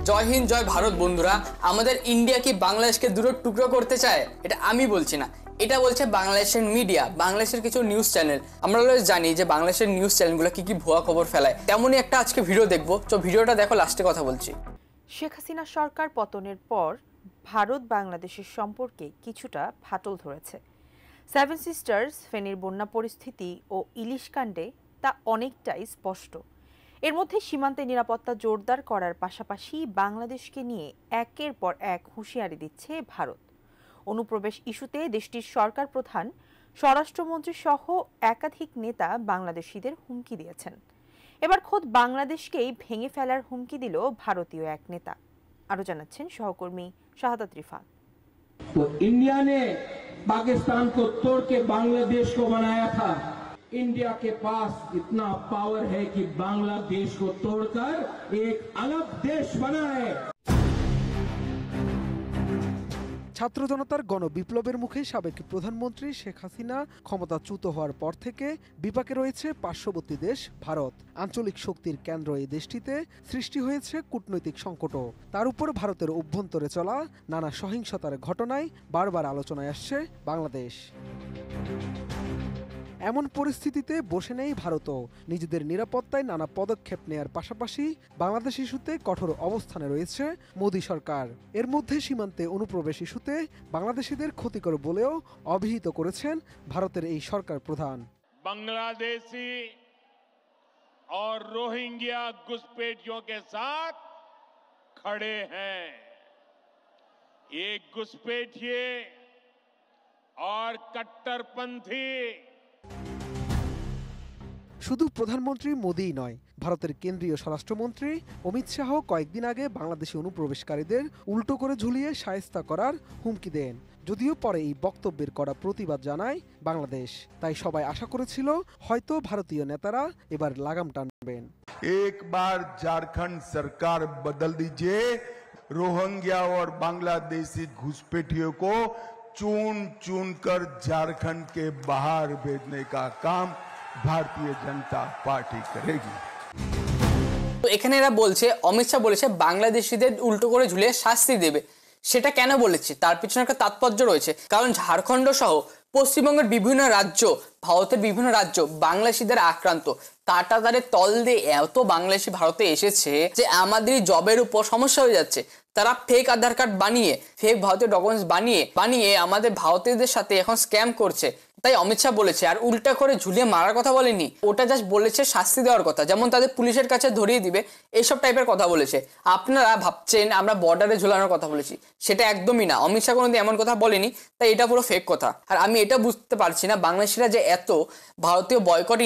জয় হিন্দ জয় ভারত বন্ধুরা। আমাদের ইন্ডিয়া কি বাংলাদেশকে দুটো টুকরো করতে চায়? এটা আমি বলছি না, এটা বলছে বাংলাদেশের মিডিয়া, বাংলাদেশের কিছু নিউজ চ্যানেল। আমরা জানি যে বাংলাদেশের নিউজ চ্যানেলগুলো কি কি ভুয়া খবর ফেলায়। তেমনই একটা আজকে ভিডিও দেখবো, তো ভিডিওটা দেখো, লাস্টে কথা বলছি। শেখ হাসিনা সরকার পতনের পর ভারত বাংলাদেশের সম্পর্কে কিছুটা ফাটল ধরেছে। সেভেন সিস্টার্স, ফেনীর বন্যা পরিস্থিতি ও ইলিশ কাণ্ডে তা অনেকটাই স্পষ্ট। এর মধ্যে সীমান্তে নিরাপত্তা জোরদার করার পাশাপাশি বাংলাদেশকে নিয়ে একের পর এক হুঁশিয়ারি দিচ্ছে ভারত। অনুপ্রবেশ ইস্যুতে দেশটির সরকার প্রধান, স্বরাষ্ট্রমন্ত্রী সহ একাধিক নেতা বাংলাদেশিদের হুমকি দিয়েছেন। এবার খোদ বাংলাদেশকেই ভেঙে ফেলার হুমকি দিল ভারতীয় এক নেতা। আরো জানাচ্ছেন সহকর্মী শাহাদাত রিফাত। तो इंडिया ने पाकिस्तान को तोड़ के बांग्लादेश को बनाया था। इंडिया के पास इतना पावर है कि बांग्लादेश को तोड़कर एक अलग देश बनाए। ছাত্র জনতার গণবিপ্লবের মুখে সাবেক প্রধানমন্ত্রী শেখ হাসিনা ক্ষমতাচ্যুত হওয়ার পর থেকে বিপাকে রয়েছে পার্শ্ববর্তী দেশ ভারত। আঞ্চলিক শক্তির কেন্দ্র এই দেশটিতে সৃষ্টি হয়েছে কূটনৈতিক সংকটও। তার উপর ভারতের অভ্যন্তরে চলা নানা সহিংসতার ঘটনায় বারবার আলোচনায় আসছে বাংলাদেশ। এমন পরিস্থিতিতে বসে নেই ভারতও। নিজেদের নিরাপত্তায় নানা পদক্ষেপ নেয়ার পাশাপাশি বাংলাদেশ ইস্যুতে কঠোর অবস্থানে রয়েছে মোদী সরকার। এর মধ্যে সীমান্তে অনুপ্রবেশ ইস্যুতে বাংলাদেশিদের ক্ষতিকর বলেও অভিহিত করেছেন ভারতের এই সরকার প্রধান। बांग्लादेशी और रोहिंग्या घुसपैठियों के साथ खड़े हैं। ये घुसपैठिए और कट्टरपंथी শুধু প্রধানমন্ত্রী মোদিই নয়, ভারতের কেন্দ্রীয় স্বরাষ্ট্রমন্ত্রী অমিত শাহ কয়েকদিন আগে বাংলাদেশি অনুপ্রবেশকারীদের উল্টো করে ঝুলিয়ে শায়েস্তা করার হুমকি দেন। যদিও পরে এই বক্তব্যের কড়া প্রতিবাদ জানায় বাংলাদেশ। তাই সবাই আশা করেছিল হয়তো ভারতীয় নেতারা এবার লাগাম টানবেন। एक बार झारखंड सरकार बदल दीजिए, रोहिंग्या और बांग्लादेशी घुसपैठियों को चुन चुन कर झारखंड के बाहर भेजने का काम भारतीय जनता पार्टी करेगी। তো এখানে এরা বলছে, অমিত শাহ বলেছে বাংলাদেশিদের উল্টো করে ঝুলিয়ে শাস্তি দেবে। সেটা কেন বলেছে? তার পিছনে একটা তাৎপর্য রয়েছে। কারণ ঝাড়খণ্ড সহ পশ্চিমবঙ্গের বিভিন্ন রাজ্য, ভারতের বিভিন্ন রাজ্য বাংলাদেশিদের আক্রান্ত। কাঁটাতারের তল দিয়ে এত বাংলাদেশি ভারতে এসেছে যে আমাদেরই জবের উপর সমস্যা হয়ে যাচ্ছে। তারা ফেক আধার কার্ড বানিয়ে, ফেক ভারতীয় ডকুমেন্টস বানিয়ে আমাদের ভারতীয়দের সাথে এখন স্ক্যাম করছে। তাই অমিত শাহ বলেছে, আর উল্টা করে ঝুলিয়ে মারার কথা বলেনি, ওটা জাস্ট বলেছে শাস্তি দেওয়ার কথা, যেমন তাদের পুলিশের কাছে ধরিয়ে দিবে, এইসব টাইপের কথা বলেছে। আপনারা ভাবছেন আমরা বর্ডারে ঝুলানোর কথা বলেছি, সেটা একদমই না। অমিত শাহ কোনোদিন এমন কথা বলেনি, তাই এটা পুরো ফেক কথা। আর আমি এটা বুঝতে পারছি না বাংলাদেশিরা যে এত ভারতীয় বয়কট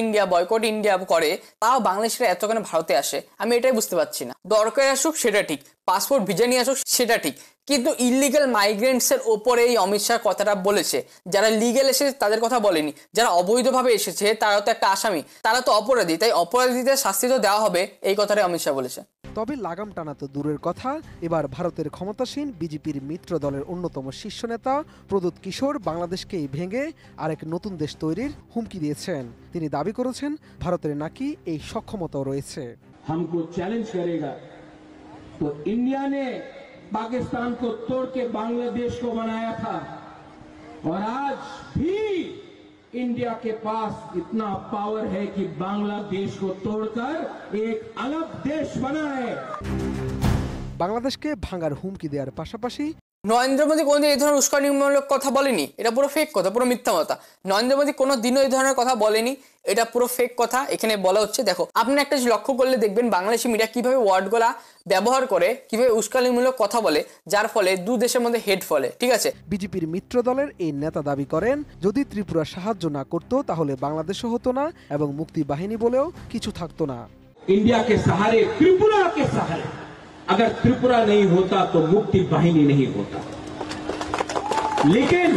ইন্ডিয়া করে, তাও বাংলাদেশিরা এত কেন ভারতে আসে, আমি এটাই বুঝতে পারছি না। দরকার আসুক সেটা ঠিক, পাসপোর্ট ভিসা নিয়ে আসুক সেটা ঠিক, কিন্তু ইলিগাল মাইগ্রেন্টসের ওপরে এই অমিত শাহ কথাটা বলেছে। যারা লিগেল এসেছে তাদের কথা বলেনি, যারা অবৈধভাবে এসেছে তারা তো একটা আসামি, তারা তো অপরাধী, তাই অপরাধীদের শাস্তি তো দেওয়া হবে, এই কথাটাই অমিত শাহ বলেছে। তবে লাগাম টানা তো দূরের কথা, এবার ভারতের ক্ষমতাসীন বিজেপির মিত্র দলের অন্যতম শীর্ষ নেতা প্রদ্যুৎ কিশোর বাংলাদেশকেই ভেঙে আরেক নতুন দেশ তৈরির হুমকি দিয়েছেন। তিনি দাবি করেছেন ভারতের নাকি এই সক্ষমতাও রয়েছে। हमको चैलेंज करेगा तो इंडिया ने पाकिस्तान को तोड़ के बांग्लादेश को बनाया था और आज भी इंडिया के पास इतना पावर है कि बांग्लादेश को तोड़कर एक अलग देश बनाए। বাংলাদেশকে ভাঙার হুমকি দেওয়ার পাশাপাশি নরেন্দ্র মোদী কোনোদিন এই ধরনের উস্কানিমূলক কথা বলেনি, এটা পুরো ফেক কথা, পুরো মিথ্যা কথা। নরেন্দ্র মোদী কোনো দিনও এই ধরনের কথা বলেনি, এটা পুরো ফেক কথা এখানে বলা হচ্ছে। দেখো, আপনি একটা লক্ষ্য করলে দেখবেন বাংলাদেশি মিডিয়া কিভাবে ওয়ার্ডগুলা ব্যবহার করে, কিভাবে উস্কানিমূলক কথা বলে, যার ফলে দু দেশের মধ্যে হেড ফলে। ঠিক আছে, বিজেপির মিত্র দলের এই নেতা দাবি করেন যদি ত্রিপুরা সাহায্য না করত তাহলে বাংলাদেশও হতো না এবং মুক্তি বাহিনী বলেও কিছু থাকতো না। इंडिया के सहारे, त्रिपुरा के सहारे, अगर त्रिपुरा नहीं होता तो मुक्ति वाहिनी नहीं होता। लेकिन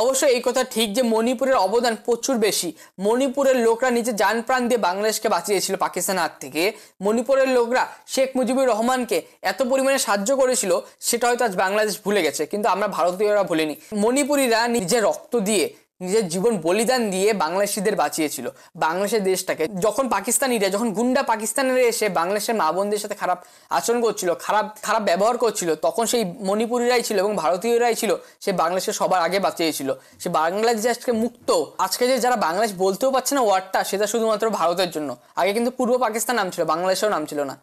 অবশ্যই এই কথা ঠিক যে মণিপুরের অবদান প্রচুর বেশি। মণিপুরের লোকরা নিজে জান প্রাণ দিয়ে বাংলাদেশকে বাঁচিয়েছিল পাকিস্তানের হাত থেকে। মণিপুরের লোকরা শেখ মুজিবুর রহমানকে এত পরিমাণে সাহায্য করেছিল, সেটা হয়তো আজ বাংলাদেশ ভুলে গেছে, কিন্তু আমরা ভারতীয়রা ভুলিনি। মণিপুরীরা নিজের রক্ত দিয়ে নিজের জীবন বলিদান দিয়ে বাংলাদেশিদের বাঁচিয়েছিল, বাংলাদেশের দেশটাকে। যখন পাকিস্তানিরা, যখন গুন্ডা পাকিস্তানিরা এসে বাংলাদেশের মা বোনদের সাথে খারাপ আচরণ করছিল, খারাপ ব্যবহার করছিল, তখন সেই মণিপুরিরাই ছিল এবং ভারতীয়রাই ছিল সে বাংলাদেশের সবার আগে বাঁচিয়েছিল। সে বাংলাদেশ আজকে মুক্ত। আজকে যে যারা বাংলাদেশ বলতেও পারছে না ওয়ার্ডটা, সেটা শুধুমাত্র ভারতের জন্য। আগে কিন্তু পূর্ব পাকিস্তান নাম ছিল, বাংলাদেশেও নাম ছিল না।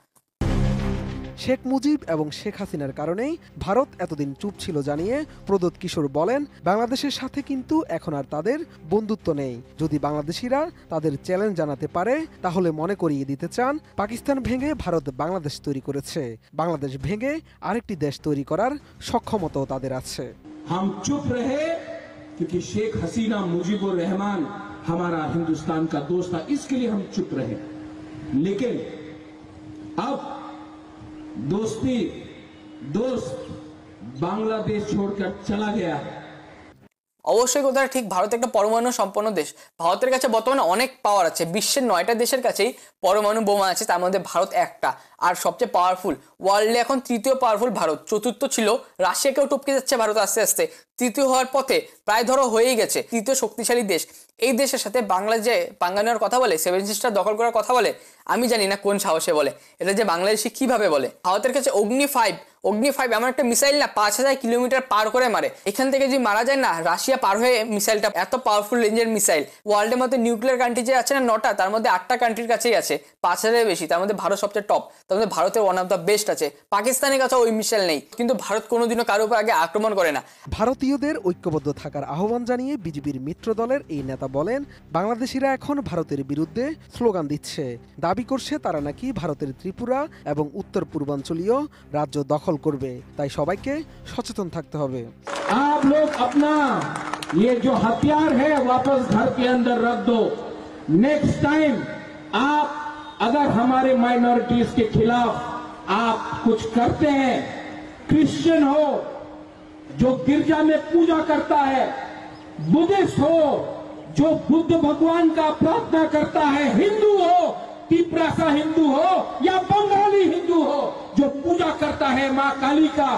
শেখ মুজিব এবং শেখ হাসিনার কারণেই ভারত এতদিন চুপ ছিল জানিয়ে প্রদ্যোৎ কিশোর বলেন, বাংলাদেশের সাথে কিন্তু এখন আর তাদের বন্ধুত্ব নেই। যদি বাংলাদেশিরা তাদের চ্যালেঞ্জ জানাতে পারে তাহলে মনে করিয়ে দিতে চান, পাকিস্তান ভেঙে ভারত বাংলাদেশ তৈরি করেছে, বাংলাদেশ ভেঙে আরেকটি দেশ তৈরি করার সক্ষমতাও তাদের আছে। हम चुप रहे क्योंकि शेख हसीना मुजीबुर रहमान हमारा हिंदुस्तान का दोस्त था, इसके लिए हम चुप रहे। लेकिन अब दोस्त बांग्लादेश छोड़कर चला गया है। অবশ্যই কথাটা ঠিক, ভারত একটা পরমাণু সম্পন্ন দেশ। ভারতের কাছে বর্তমানে অনেক পাওয়ার আছে। বিশ্বের 9টা দেশের কাছেই পরমাণু বোমা আছে, তার মধ্যে ভারত একটা। আর সবচেয়ে পাওয়ারফুল, ওয়ার্ল্ডে এখন তৃতীয় পাওয়ারফুল ভারত। চতুর্থ ছিল রাশিয়াকেও টপকে যাচ্ছে ভারত আস্তে আস্তে। তৃতীয় হওয়ার পথে, প্রায় ধরো হয়েই গেছে, তৃতীয় শক্তিশালী দেশ। এই দেশের সাথে বাংলাদেশ যে পাঙ্গা নেওয়ার কথা বলে, 7 সিস্টার দখল করার কথা বলে, আমি জানি না কোন সাহসে বলে এটা, যে বাংলাদেশি কিভাবে বলে। ভারতের কাছে অগ্নি 5 এমন একটা মিসাইল না 5000 কিলোমিটার পার করে মারে। এখান থেকে যদি মারা যায় না, রাশিয়া পার হয়ে মিসাইলটা, এত পাওয়ারফুল রেঞ্জের মিসাইল। ওয়ার্ল্ডের মধ্যে নিউক্লিয়ার কান্ট্রি যে আছে না 9টা, তার মধ্যে 8টা কান্ট্রির কাছেই আছে 5000-এর বেশি। তার মধ্যে ভারত সবচেয়ে টপ, তার মধ্যে ভারতের ওয়ান অফ দ্য বেস্ট আছে। পাকিস্তানের কাছে ওই মিসাইল নেই, কিন্তু ভারত কোনোদিনও কারোর উপর আগে আক্রমণ করে না। ভারতীয়দের ঐক্যবদ্ধ থাকার আহ্বান জানিয়ে বিজেপির মিত্র দলের এই নেতা বলেন, বাংলাদেশিরা এখন ভারতের বিরুদ্ধে স্লোগান দিচ্ছে, দাবি করছে তারা নাকি ভারতের ত্রিপুরা এবং উত্তর পূর্বাঞ্চলীয় রাজ্য দখল করবে। তাই সবাইকে সচেতন থাকতে হবে। आप लोग अपना ये जो हथियार है वापस घर के अंदर रख दो। नेक्स्ट टाइम आप अगर हमारे माइनॉरिटीज के खिलाफ आप कुछ करते हैं, क्रिश्चियन हो जो गिरजा में पूजा करता है, बुद्धिस्ट हो जो बुद्ध भगवान का प्रार्थना करता है, हिंदू हो, तिपरासा हिंदू हो या बंगाली हिंदू हो जो पूजा करता है मां काली का,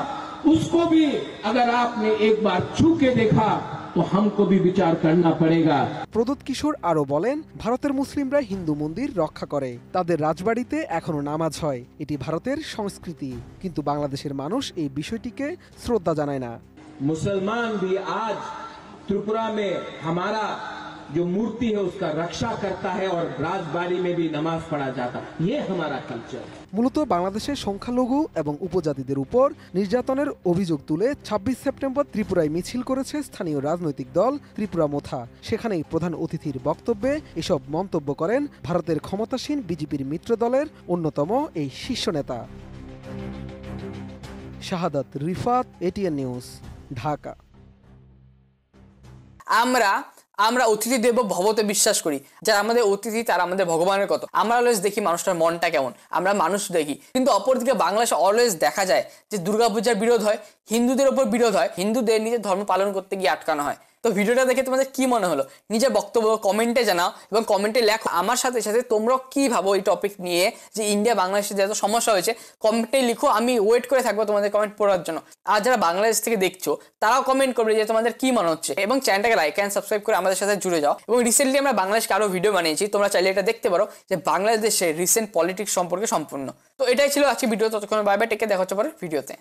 उसको भी अगर आपने एक बार छू के देखा तो हमको भी विचार करना पड़ेगा। প্রদ্যোৎ কিশোর আরো বলেন, ভারতের মুসলিমরা হিন্দু মন্দির রক্ষা করে, তাদের রাজবাড়িতে এখনো নামাজ হয়, এটি ভারতের সংস্কৃতি। কিন্তু বাংলাদেশের মানুষ এই বিষয়টিকে শ্রদ্ধা জানায় না। मुसलमान भी आज त्रिपुरा में हमारा जो मूर्ति है उसका रक्षा करता है और राजबाड़ी में भी नमाज पढ़ा जाता है, ये हमारा कल्चर। মূলত বাংলাদেশের সংখ্যালঘু এবং উপজাতিদের উপর নির্যাতনের অভিযোগ তুলে 26 সেপ্টেম্বর ত্রিপুরায় মিছিল করেছে স্থানীয় রাজনৈতিক দল ত্রিপুরা মোথা। সেখানেই প্রধান অতিথির বক্তব্যে এসব মন্তব্য করেন ভারতের ক্ষমতাসীন বিজেপির মিত্র দলের অন্যতম এই শীর্ষ নেতা। শাহাদাত রিফাত, এটিএন নিউজ, ঢাকা। আমরা অতিথি দেব ভবতে বিশ্বাস করি। যারা আমাদের অতিথি তারা আমাদের ভগবানের কত। আমরা অলওয়েজ দেখি মানুষটার মনটা কেমন, আমরা মানুষ দেখি। কিন্তু অপরদিকে বাংলাদেশে অলওয়েজ দেখা যায় যে দুর্গাপূজার বিরোধ হয়, হিন্দুদের ওপর বিরোধ হয়, হিন্দুদের নিজের ধর্ম পালন করতে গিয়ে আটকানো হয়। তো ভিডিওটা দেখে তোমাদের কি মনে হলো নিজের বক্তব্য কমেন্টে জানাও এবং কমেন্টে লেখো। আমার সাথে সাথে তোমরাও কি ভাবো এই টপিক নিয়ে, যে ইন্ডিয়া বাংলাদেশে যে এত সমস্যা হয়েছে, কমেন্টে লিখো। আমি ওয়েট করে থাকবো তোমাদের কমেন্ট পড়ার জন্য। আর যারা বাংলাদেশ থেকে দেখছো তারাও কমেন্ট করবে যে তোমাদের কি মনে হচ্ছে, এবং চ্যানেলটাকে লাইক অ্যান্ড সাবস্ক্রাইব করে আমাদের সাথে জুড়ে যাও। এবং রিসেন্টলি আমরা বাংলাদেশকে আরো ভিডিও বানিয়েছি, তোমরা চাইলে এটা দেখতে পারো, যে বাংলাদেশের রিসেন্ট পলিটিক্স সম্পর্কে সম্পূর্ণ। তো এটাই ছিল আজকে ভিডিও। ততক্ষণ বাই বাই, টেকে দেখা হচ্ছে পরে ভিডিওতে।